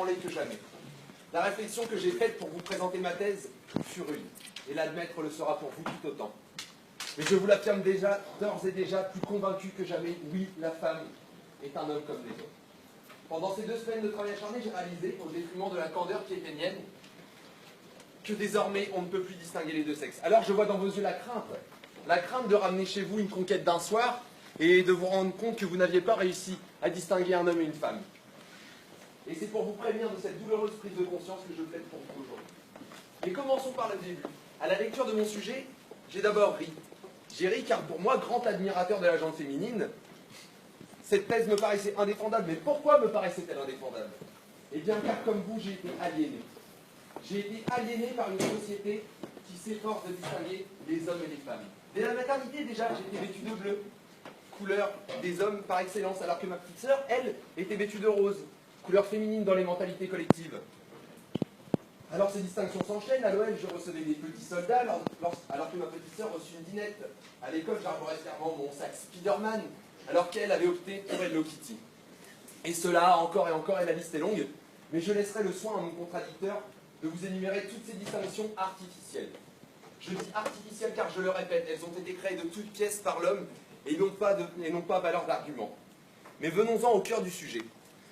ébranlé que jamais. La réflexion que j'ai faite pour vous présenter ma thèse fut rude, et l'admettre le sera pour vous tout autant. Mais je vous l'affirme déjà, d'ores et déjà, plus convaincu que jamais, oui, la femme est un homme comme les autres. Pendant ces 2 semaines de travail acharné, j'ai réalisé, au détriment de la candeur qui était mienne, que désormais, on ne peut plus distinguer les deux sexes. Alors je vois dans vos yeux la crainte de ramener chez vous une conquête d'un soir, et de vous rendre compte que vous n'aviez pas réussi à distinguer un homme et une femme. Et c'est pour vous prévenir de cette douloureuse prise de conscience que je plaide pour vous aujourd'hui. Mais commençons par le début. À la lecture de mon sujet, j'ai d'abord ri. J'ai ri car pour moi, grand admirateur de la gente féminine, cette thèse me paraissait indéfendable. Mais pourquoi me paraissait-elle indéfendable? Eh bien car comme vous, j'ai été aliéné. J'ai été aliéné par une société qui s'efforce de distinguer les hommes et les femmes. Dès la maternité déjà, j'étais vêtu de bleu, couleur des hommes par excellence, alors que ma petite sœur, elle, était vêtue de rose, couleur féminine dans les mentalités collectives. Alors ces distinctions s'enchaînent. À l'OL, je recevais des petits soldats, alors que ma petite sœur reçut une dinette. À l'école, j'arborais fièrement mon sac Spider-Man, alors qu'elle avait opté pour Hello Kitty. Et cela, encore et encore, et la liste est longue, mais je laisserai le soin à mon contradicteur de vous énumérer toutes ces distinctions artificielles. Je dis artificielles car, je le répète, elles ont été créées de toutes pièces par l'homme et n'ont pas valeur d'argument. Mais venons-en au cœur du sujet.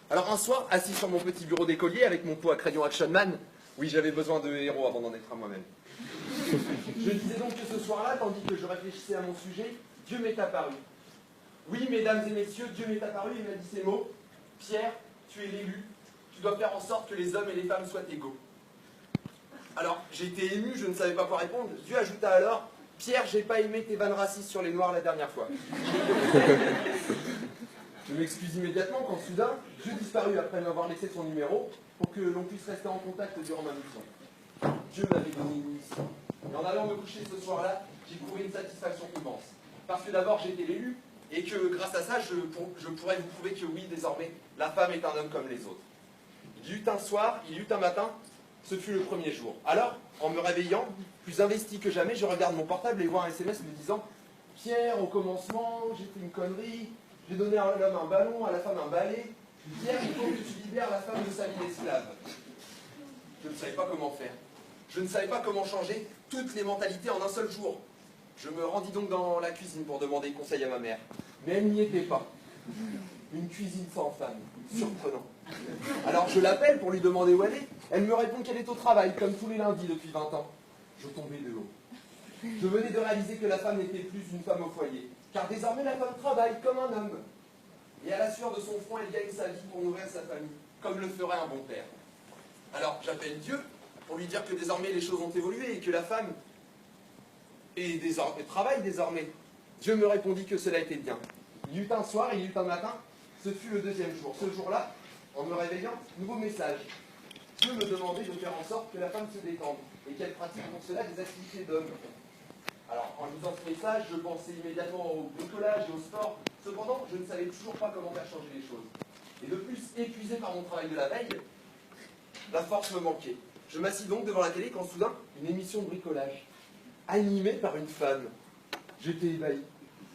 Alors un soir, assis sur mon petit bureau d'écolier avec mon pot à crayon Action Man, oui, j'avais besoin de héros avant d'en être à moi-même. Je disais donc que ce soir-là, tandis que je réfléchissais à mon sujet, Dieu m'est apparu. Oui, mesdames et messieurs, Dieu m'est apparu et m'a dit ces mots. Pierre, tu es l'élu, tu dois faire en sorte que les hommes et les femmes soient égaux. Alors, j'ai été ému, je ne savais pas quoi répondre. Dieu ajouta alors, Pierre, j'ai pas aimé tes vannes racistes sur les noirs la dernière fois. Je m'excuse immédiatement quand soudain, Dieu disparut après m'avoir laissé son numéro pour que l'on puisse rester en contact durant ma mission. Dieu m'avait donné une mission. Et en allant me coucher ce soir-là, j'ai trouvé une satisfaction immense. Parce que d'abord, j'étais l'élu, et que grâce à ça, je pourrais vous prouver que oui, désormais, la femme est un homme comme les autres. Il y eut un soir, il y eut un matin, ce fut le premier jour. Alors, en me réveillant, plus investi que jamais, je regarde mon portable et vois un SMS me disant « Pierre, au commencement, j'ai fait une connerie, j'ai donné à l'homme un ballon, à la femme un balai. Pierre, il faut que tu libères la femme de sa vie d'esclave. » Je ne savais pas comment faire. Je ne savais pas comment changer toutes les mentalités en un seul jour. Je me rendis donc dans la cuisine pour demander conseil à ma mère. Mais elle n'y était pas. Une cuisine sans femme. Surprenant. Alors je l'appelle pour lui demander où elle est. Elle me répond qu'elle est au travail, comme tous les lundis depuis 20 ans. Je tombais de haut. Je venais de réaliser que la femme n'était plus une femme au foyer. Car désormais la femme travaille comme un homme. Et à la sueur de son front, elle gagne sa vie pour nourrir sa famille, comme le ferait un bon père. Alors j'appelle Dieu pour lui dire que désormais les choses ont évolué et que la femme travaille désormais. Dieu me répondit que cela était bien. Il y eut un soir, il y eut un matin, ce fut le deuxième jour. Ce jour-là, en me réveillant, nouveau message. Dieu me demandait de faire en sorte que la femme se détende et qu'elle pratique pour cela des activités d'homme. Alors, en lisant ce message, je pensais immédiatement au bricolage et au sport. Cependant, je ne savais toujours pas comment faire changer les choses. Et de plus, épuisé par mon travail de la veille, la force me manquait. Je m'assis donc devant la télé quand soudain, une émission de bricolage, animée par une femme. J'étais ébahi.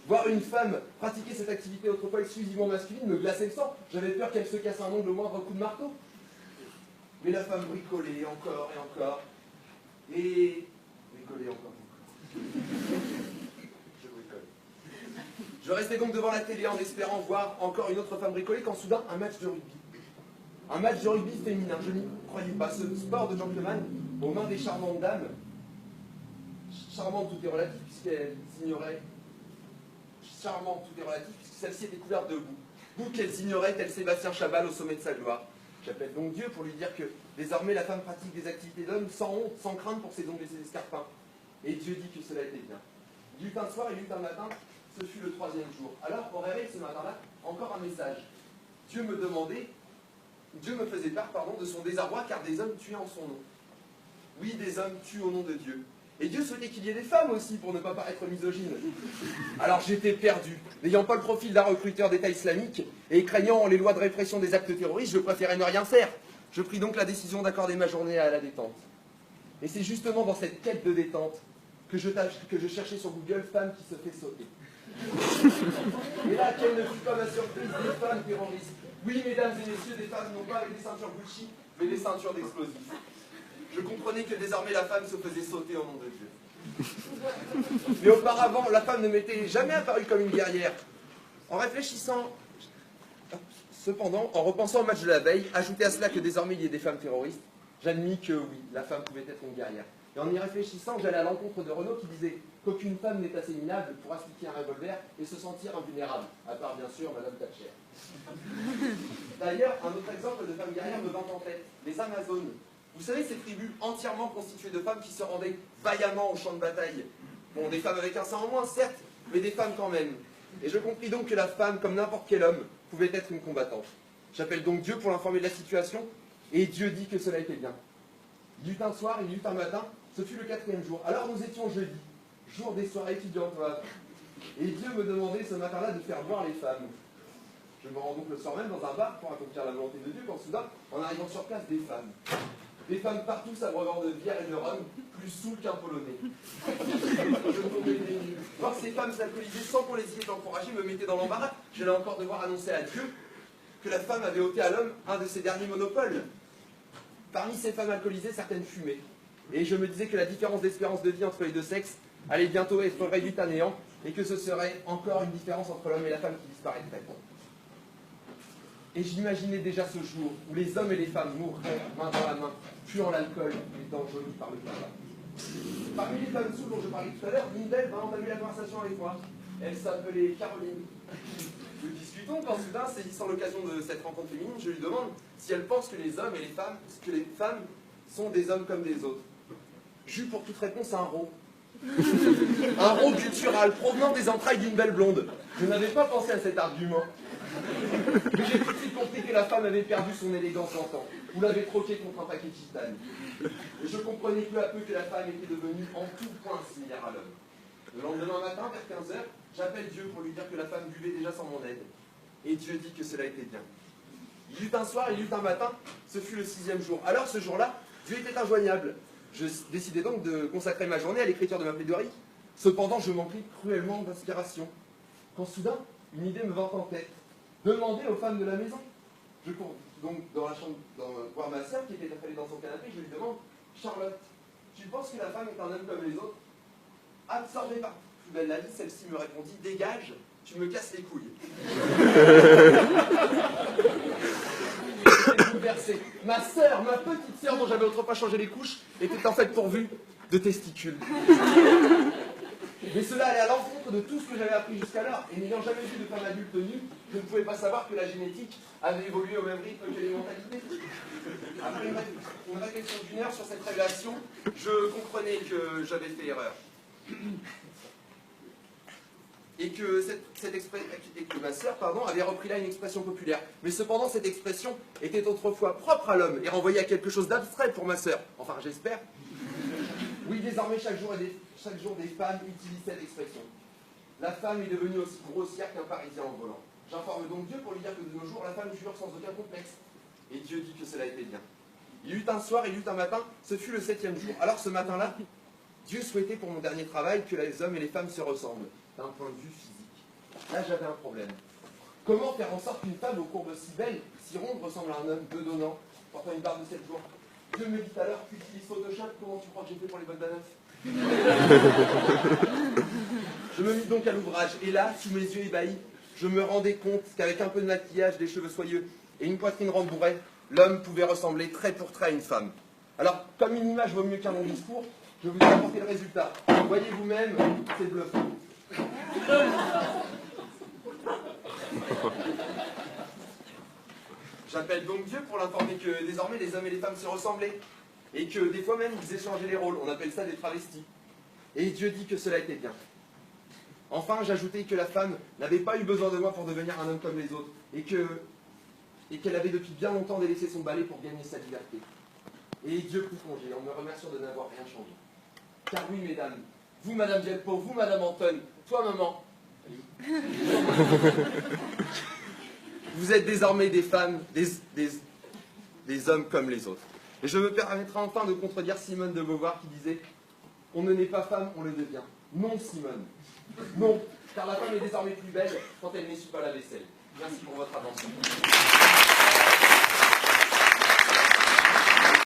Voir une femme pratiquer cette activité autrefois exclusivement masculine me glaçait le sang. J'avais peur qu'elle se casse un ongle au moindre coup de marteau. Mais la femme bricolait encore et encore. Et bricolait encore. Je bricole. Je restais donc devant la télé en espérant voir encore une autre femme bricoler quand soudain un match de rugby. Un match de rugby féminin, je n'y croyais pas. Ce sport de gentleman aux mains des charmantes dames. Charmante, tout est relatif puisqu'elles ignoraient. Charmante, tout est relatif puisque celle-ci était couverte de boue. Boue qu'elles ignoraient tel Sébastien Chabal au sommet de sa gloire. J'appelle donc Dieu pour lui dire que désormais la femme pratique des activités d'homme sans honte, sans crainte pour ses ongles et ses escarpins. Et Dieu dit que cela était bien. Il y eut un soir et il y eut un matin, ce fut le troisième jour. Alors, au réveil ce matin-là, encore un message. Dieu me faisait part, de son désarroi car des hommes tuaient en son nom. Oui, des hommes tuent au nom de Dieu. Et Dieu souhaitait qu'il y ait des femmes aussi pour ne pas paraître misogyne. Alors j'étais perdu. N'ayant pas le profil d'un recruteur d'État islamique et craignant les lois de répression des actes terroristes, je préférais ne rien faire. Je pris donc la décision d'accorder ma journée à la détente. Et c'est justement dans cette quête de détente que je cherchais sur Google femme qui se fait sauter. Et là, quelle ne fut pas ma surprise, des femmes terroristes. Oui, mesdames et messieurs, des femmes non pas avec des ceintures Gucci, mais des ceintures d'explosifs. Je comprenais que désormais la femme se faisait sauter au nom de Dieu. Mais auparavant, la femme ne m'était jamais apparue comme une guerrière. En réfléchissant, cependant, en repensant au match de la veille, ajouter à cela que désormais il y ait des femmes terroristes, j'admis que oui, la femme pouvait être une guerrière. Et en y réfléchissant, j'allais à l'encontre de Renaud qui disait qu'aucune femme n'est assez minable pour appliquer un revolver et se sentir invulnérable, à part bien sûr Madame Thatcher. D'ailleurs, un autre exemple de femmes guerrières me vient en tête, les Amazones. Vous savez, ces tribus entièrement constituées de femmes qui se rendaient vaillamment au champ de bataille. Bon, des femmes avec un sang en moins, certes, mais des femmes quand même. Et je compris donc que la femme, comme n'importe quel homme, pouvait être une combattante. J'appelle donc Dieu pour l'informer de la situation, et Dieu dit que cela était bien. Il y eut un soir, il y eut un matin, ce fut le 4e jour. Alors nous étions jeudi, jour des soirées étudiantes. Et Dieu me demandait ce matin-là de faire boire les femmes. Je me rends donc le soir même dans un bar pour accomplir la volonté de Dieu, quand soudain, en arrivant sur place, des femmes. Des femmes partout s'abreuvant de bière et de rhum, plus saoules qu'un polonais. Je tombais des nues. Voir ces femmes s'alcooliser sans qu'on les y ait encouragées me mettait dans l'embarras. J'allais encore devoir annoncer à Dieu que la femme avait ôté à l'homme un de ses derniers monopoles. Parmi ces femmes alcoolisées, certaines fumaient. Et je me disais que la différence d'espérance de vie entre les deux sexes allait bientôt être réduite à néant, et que ce serait encore une différence entre l'homme et la femme qui disparaîtrait. Et j'imaginais déjà ce jour où les hommes et les femmes mourraient main dans la main, puant l'alcool et étant jaunis par le tabac. Parmi les femmes saoules dont je parlais tout à l'heure, l'une d'elles va entamer la conversation avec moi. Elle s'appelait Caroline. Nous discutons quand soudain, saisissant l'occasion de cette rencontre féminine, je lui demande si elle pense que les hommes et les femmes sont des hommes comme des autres. J'eus pour toute réponse un rot. Un rot guttural provenant des entrailles d'une belle blonde. Je n'avais pas pensé à cet argument. Mais j'ai tout de suite compris que la femme avait perdu son élégance d'antan, ou l'avait troquée contre un paquet de gitane. Et je comprenais peu à peu que la femme était devenue en tout point similaire à l'homme. Le lendemain matin, vers 15h, j'appelle Dieu pour lui dire que la femme buvait déjà sans mon aide. Et Dieu dit que cela était bien. Il y eut un soir, il y eut un matin, ce fut le 6e jour. Alors ce jour-là, Dieu était injoignable. Je décidai donc de consacrer ma journée à l'écriture de ma plaidoirie. Cependant, je manquais cruellement d'inspiration. Quand soudain, une idée me vint en tête. Demander aux femmes de la maison. Je cours donc dans la chambre voir ma sœur qui était affalée dans son canapé. Je lui demande, Charlotte, tu penses que la femme est un homme comme les autres? Absorbée par plus belle la vie, celle-ci me répondit, dégage, tu me casses les couilles. J'étais bouleversé. Ma sœur, ma petite sœur dont j'avais autrefois changé les couches, était en fait pourvue de testicules. Mais cela allait à l'encontre de tout ce que j'avais appris jusqu'alors, et n'ayant jamais vu de femme adulte nue, je ne pouvais pas savoir que la génétique avait évolué au même rythme que les mentalités. Après une réflexion d'1 heure sur cette révélation, je comprenais que j'avais fait erreur. Et que, ma sœur avait repris là une expression populaire. Mais cependant, cette expression était autrefois propre à l'homme et renvoyait à quelque chose d'abstrait pour ma sœur. Enfin, j'espère. Oui, désormais, chaque jour, des femmes utilisent cette expression. La femme est devenue aussi grossière qu'un Parisien en volant. J'informe donc Dieu pour lui dire que de nos jours, la femme jure sans aucun complexe. Et Dieu dit que cela était bien. Il y eut un soir, il y eut un matin, ce fut le 7e jour. Alors ce matin-là, Dieu souhaitait pour mon dernier travail que les hommes et les femmes se ressemblent, d'un point de vue physique. Là, j'avais un problème. Comment faire en sorte qu'une femme aux courbes si belles, si rondes, ressemble à un homme bedonnant, portant une barbe de 7 jours? Dieu me dit alors, tu utilises Photoshop, comment tu crois que j'ai fait pour les bottes d'Aneuf? Je me mis donc à l'ouvrage, et là, sous mes yeux ébahis, je me rendais compte qu'avec un peu de maquillage, des cheveux soyeux et une poitrine rembourrée, l'homme pouvait ressembler trait pour trait à une femme. Alors, comme une image vaut mieux qu'un long discours, je vous ai apporté le résultat. Voyez vous-même, c'est bluffant. J'appelle donc Dieu pour l'informer que désormais les hommes et les femmes se ressemblaient. Et que des fois même ils échangeaient les rôles. On appelle ça des travestis. Et Dieu dit que cela était bien. Enfin, j'ajoutais que la femme n'avait pas eu besoin de moi pour devenir un homme comme les autres. Et qu'elle avait depuis bien longtemps délaissé son balai pour gagner sa liberté. Et Dieu prit congé en me remerciant de n'avoir rien changé. Car oui, mesdames, vous, madame Dielpo, vous, madame Anton, toi, maman, vous êtes désormais des femmes, des hommes comme les autres. Et je me permettrai enfin de contredire Simone de Beauvoir qui disait « On ne naît pas femme, on le devient. Non, Simone. Non, car la femme est désormais plus belle quand elle n'essuie pas la vaisselle. Merci pour votre attention.